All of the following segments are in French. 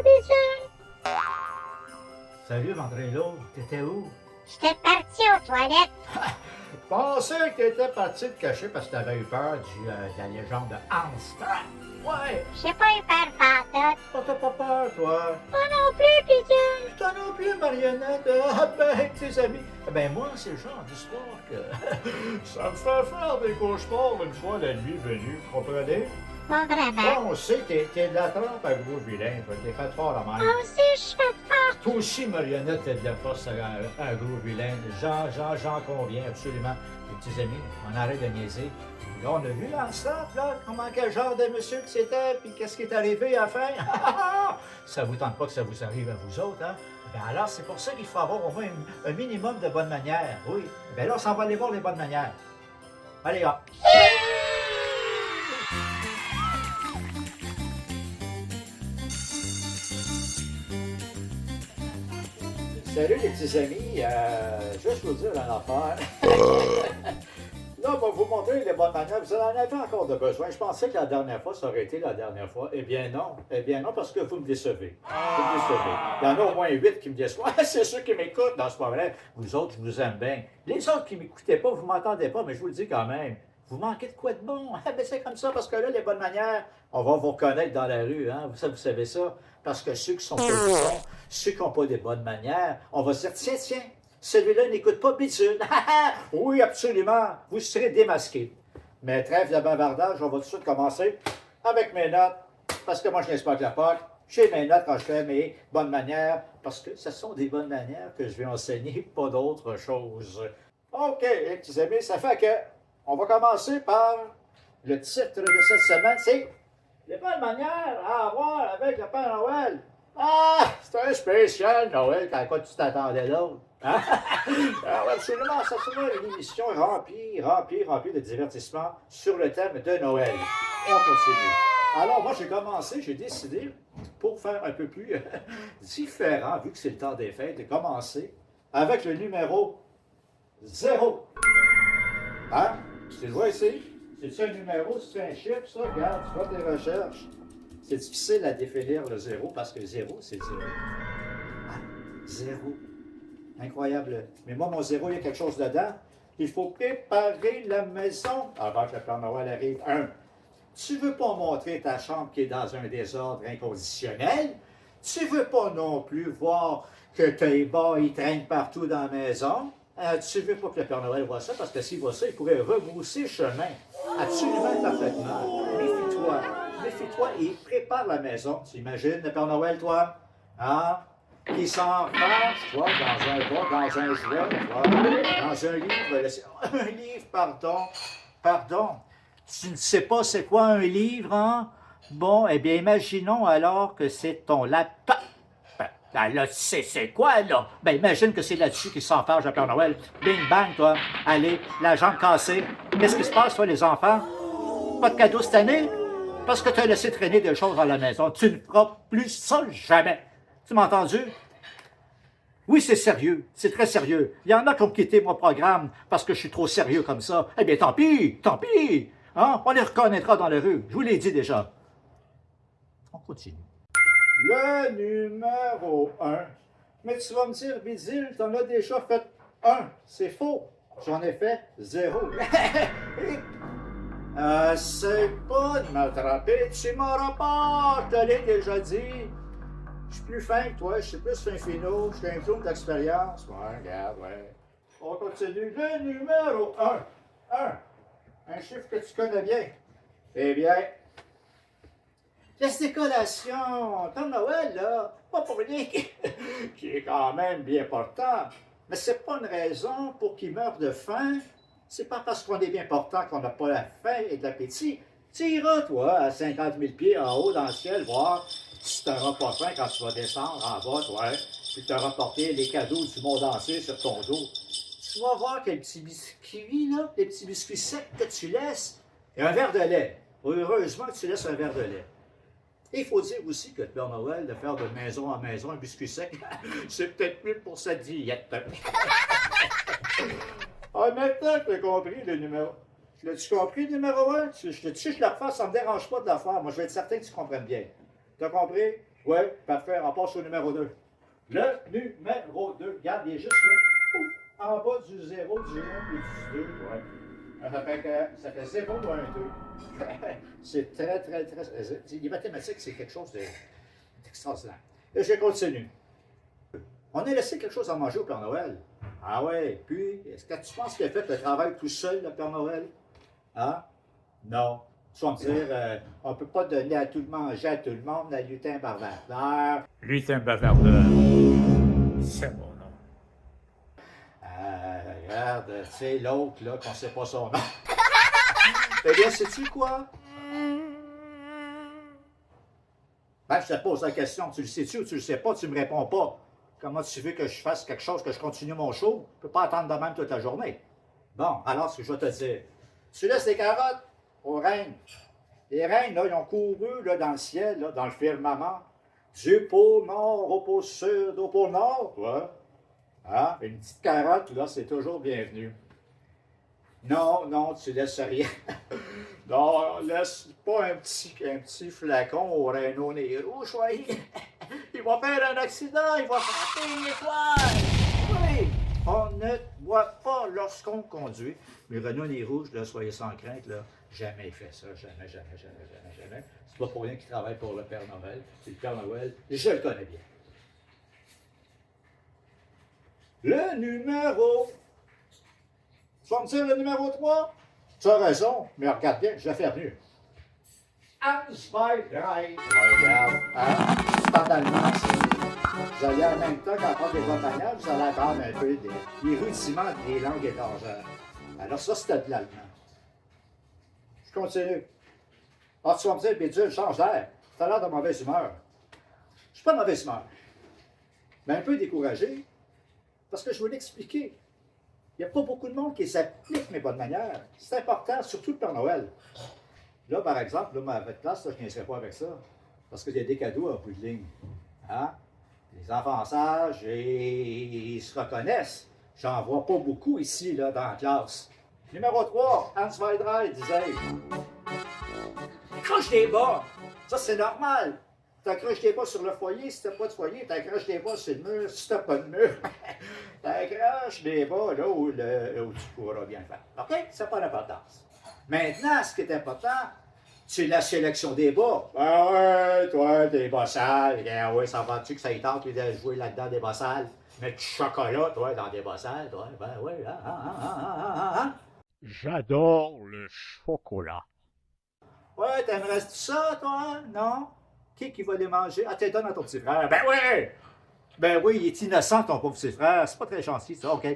Bidule. Salut, Mandrello. T'étais où? J'étais parti aux toilettes. Je pensais que t'étais parti te cacher parce que t'avais eu peur de la légende de Hans Frank. Ouais. J'ai pas eu peur pantoute. Oh, t'as pas peur, toi? Moi non plus, Bidule. Toi non plus, marionnette. Ah ben, tes amis. Ben, moi, c'est le genre d'histoire que ça me fait faire des cauchemars une fois la nuit venue, comprenez? Pas vraiment. Bon, on sait, t'es de la trempe à gros vilain, toi. T'es fait fort la même. Moi aussi, je fais fort. Toi aussi, marionnette, t'es de la force à un gros vilain. J'en conviens absolument. Les petits amis, on arrête de niaiser. Là, on a vu dans le stade, là, quel genre de monsieur que c'était, puis qu'est-ce qui est arrivé à la fin. Ça vous tente pas que ça vous arrive à vous autres, hein? Ben alors, c'est pour ça qu'il faut avoir au moins un minimum de bonnes manières. Oui. Ben là, on s'en va aller voir les bonnes manières. Allez, hop! Salut les petits amis, juste vous dire une affaire. Là, on va vous montrer les bonnes manières. Vous en avez encore de besoin. Je pensais que la dernière fois, ça aurait été la dernière fois. Eh bien non. Eh bien non, parce que vous me décevez. Vous me décevez. Il y en a au moins 8 qui me déçoivent. C'est ceux qui m'écoutent. Non, c'est pas vrai. Vous autres, je vous aime bien. Les autres qui ne m'écoutaient pas, vous ne m'entendez pas, mais je vous le dis quand même. Vous manquez de quoi de bon? Ah, ben c'est comme ça, parce que là, les bonnes manières, on va vous reconnaître dans la rue, hein? Vous savez ça? Parce que ceux qui sont pas ceux qui n'ont pas de bonnes manières, on va se dire, tiens, celui-là n'écoute pas Bidule. Oui, absolument, vous serez démasqué. Mais trêve de bavardage, on va tout de suite commencer avec mes notes, parce que moi, je n'ai pas que la POC. J'ai mes notes quand je fais mes bonnes manières, parce que ce sont des bonnes manières que je vais enseigner, pas d'autre chose. OK, les petits amis, ça fait que on va commencer par le titre de cette semaine, c'est « Les bonnes manières à avoir avec le Père Noël ». Ah, c'est un spécial Noël, quand quoi tu t'attendais d'autre? Hein? Alors absolument, ça sera une émission remplie de divertissements sur le thème de Noël. On continue. Alors moi j'ai décidé, pour faire un peu plus différent, vu que c'est le temps des fêtes, de commencer avec le numéro 0. Hein? Tu le vois ici? C'est-tu un numéro, c'est un chiffre, ça? Regarde, tu fais tes recherches. C'est difficile à définir le 0 parce que 0, c'est 0. Ah, 0. Incroyable. Mais moi, mon 0, il y a quelque chose dedans. Il faut préparer la maison avant que le Père Noël arrive. 1. Tu veux pas montrer ta chambre qui est dans un désordre inconditionnel. Tu veux pas non plus voir que tes bas, ils traînent partout dans la maison. Tu veux pas que le Père Noël voit ça, parce que s'il voit ça, il pourrait rebrousser chemin. Absolument parfaitement. Méfie-toi et prépare la maison. Tu imagines le Père Noël, toi? Hein? Qui s'enfarge, toi, dans un bas, dans un jouet, toi, dans un livre. Un livre, pardon. Tu ne sais pas c'est quoi un livre, hein? Bon, eh bien, imaginons alors que c'est ton laptop. Ben là, tu sais c'est quoi, là? Ben imagine que c'est là-dessus qu'il s'enfarge le Père Noël. Bing bang, toi. Allez, la jambe cassée. Qu'est-ce qui se passe, toi, les enfants? Pas de cadeau cette année? Parce que tu as laissé traîner des choses dans la maison. Tu ne feras plus ça jamais. Tu m'as entendu? Oui, c'est sérieux. C'est très sérieux. Il y en a qui ont quitté mon programme parce que je suis trop sérieux comme ça. Eh bien, tant pis. Hein? On les reconnaîtra dans la rue. Je vous l'ai dit déjà. On continue. Le numéro 1. Mais tu vas me dire, Bidule, t'en as déjà fait 1. C'est faux. J'en ai fait 0. C'est pas de m'attraper. Tu m'auras pas. Je te l'ai déjà dit. Je suis plus fin que toi. Je suis plus fin finot. Je suis un clown d'expérience. Ouais, regarde, ouais. On continue. Le numéro 1. 1. Un chiffre que tu connais bien. Eh bien, la décoration, ton Noël, là, pas pour rien, qui est quand même bien portant, mais c'est pas une raison pour qu'il meure de faim. C'est pas parce qu'on est bien portant qu'on n'a pas la faim et de l'appétit. Tu iras, toi, à 50 000 pieds en haut dans le ciel, voir si tu n'auras pas faim quand tu vas descendre en bas, toi, puis tu auras porté les cadeaux du monde entier sur ton dos. Tu vas voir que les petits biscuits, là, les petits biscuits secs que tu laisses, et un verre de lait. Heureusement que tu laisses un verre de lait. Et il faut dire aussi que le Père Noël, de faire de maison en maison un biscuit sec, c'est peut-être mieux pour sa diète. Maintenant que tu as compris le numéro. L'as-tu compris le numéro 1? Je le refais, ça ne me dérange pas de la faire. Moi, je vais être certain que tu comprennes bien. Tu as compris? Oui, parfait. On passe au numéro 2. Le numéro 2, regarde, il est juste là. Ouf, en bas du 0, du 1 et du 2. Ouais. Ça fait 0 ou 1, 2. C'est très, très, très. Les mathématiques, c'est quelque chose d'extraordinaire. Et je continue. On a laissé quelque chose à manger au Père Noël. Ah ouais, puis, est-ce que tu penses qu'il a fait le travail tout seul, le Père Noël? Hein? Non. Tu vas me dire, on ne peut pas donner à tout le manger à tout le monde, à lutin bavardeur. Lutin bavardeur, c'est mon nom. Regarde, tu sais, l'autre, là, qu'on ne sait pas son nom. Eh bien, sais-tu quoi? Ben, je te pose la question, tu le sais-tu ou tu le sais pas, tu me réponds pas. Comment tu veux que je fasse quelque chose, que je continue mon show? Je peux pas attendre de même toute la journée. Bon, alors, ce que je vais te dire, tu laisses les carottes aux reines. Les reines, là, ils ont couru là, dans le ciel, là, dans le firmament, du pôle nord au pôle sud, au pôle nord. Ouais. Hein? Une petite carotte, là, c'est toujours bienvenu. Non, non, tu laisses rien. Non, laisse pas un petit flacon au Renault Nez Rouge, voyez. Il va faire un accident, il va frapper une étoile. Oui, on ne boit pas lorsqu'on conduit. Mais Renault Nez Rouge, là, soyez sans crainte, là, jamais fait ça, jamais, jamais, jamais, jamais, jamais. C'est pas pour rien qu'il travaille pour le Père Noël. Et le Père Noël, je le connais bien. Le numéro. Tu vas me dire le numéro 3? Tu as raison, mais regarde bien, je vais faire mieux. Answeidrei. Regarde, hein? C'est en allemand, vous allez en même temps qu'apprendre des bonnes manières, vous allez apprendre un peu des rudiments des langues étrangères. Alors ça, c'était de l'allemand. Je continue. Alors tu vas me dire, Bidule, change d'air. Tu as l'air de mauvaise humeur. Je suis pas de mauvaise humeur, mais un peu découragé, parce que je veux l'expliquer. Il n'y a pas beaucoup de monde qui s'applique mes bonnes manières. C'est important, surtout le Père Noël. Là, par exemple, là, à votre place, là, je ne viendrai pas avec ça. Parce qu'il y a des cadeaux à bout de ligne. Hein? Les enfants sages, ils se reconnaissent. J'en vois pas beaucoup ici, là, dans la classe. Numéro 3, Hans Weidrey disait accroche des bas. Ça, c'est normal. T'accroches tes bas sur le foyer, si t'as pas de foyer, t'accroches tes bas sur le mur, si t'as pas de mur. T'accroches des bas là où tu pourras bien faire. OK? Ça n'a pas d'importance. Maintenant, ce qui est important, c'est la sélection des bas. Ah ouais, toi, des bas sales. Ah ouais, ça va-tu que ça y tente de jouer là-dedans des bas sales? Mettre du chocolat, toi, dans des bas sales, toi. Ben oui, J'adore le chocolat. Ouais, t'aimerais ça, toi? Non? Qui va les manger? Ah, t'es donnes à ton petit frère. Ben oui! Ben oui, il est innocent, ton pauvre petit frère. C'est pas très gentil, ça. OK.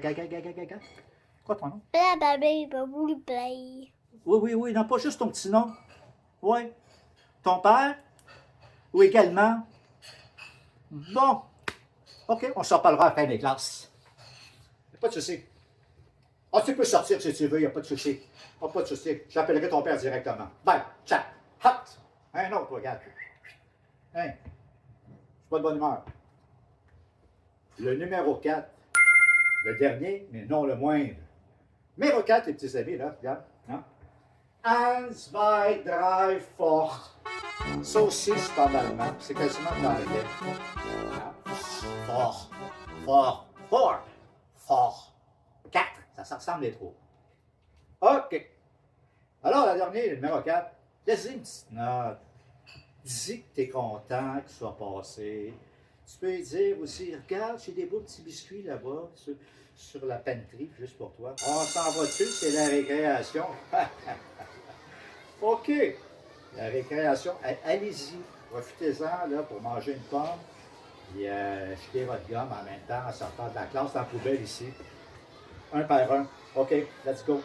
Quoi ton nom? Oui, non, pas juste ton petit nom. Oui. Ton père? Oui, également. Bon. OK, on s'en parlera après les classes. Y'a pas de souci. Ah, tu peux sortir si tu veux, y a pas de souci. Pas de souci. J'appellerai ton père directement. Bye, ciao, hot. Un autre, regarde. Hein? Je suis pas de bonne humeur. Le numéro 4. Le dernier, mais non le moindre. Numéro 4, les petits amis, là, regarde. Hein? Eins, zwei, drei, fort. Ça aussi, c'est en allemand. C'est quasiment dans l'anglais. Fort. 4. Ça ressemble les trois. OK. Alors, la dernière, le numéro 4. Laisse-y une petite note. Dis que tu es content qu'il soit passé. Tu peux lui dire aussi, regarde, j'ai des beaux petits biscuits là-bas, sur la pantry, juste pour toi. On s'en va dessus, c'est la récréation. OK. La récréation, allez-y. Profitez-en là, pour manger une pomme. Puis jetez votre gomme en même temps en sortant de la classe dans la poubelle ici. Un par un. OK, let's go.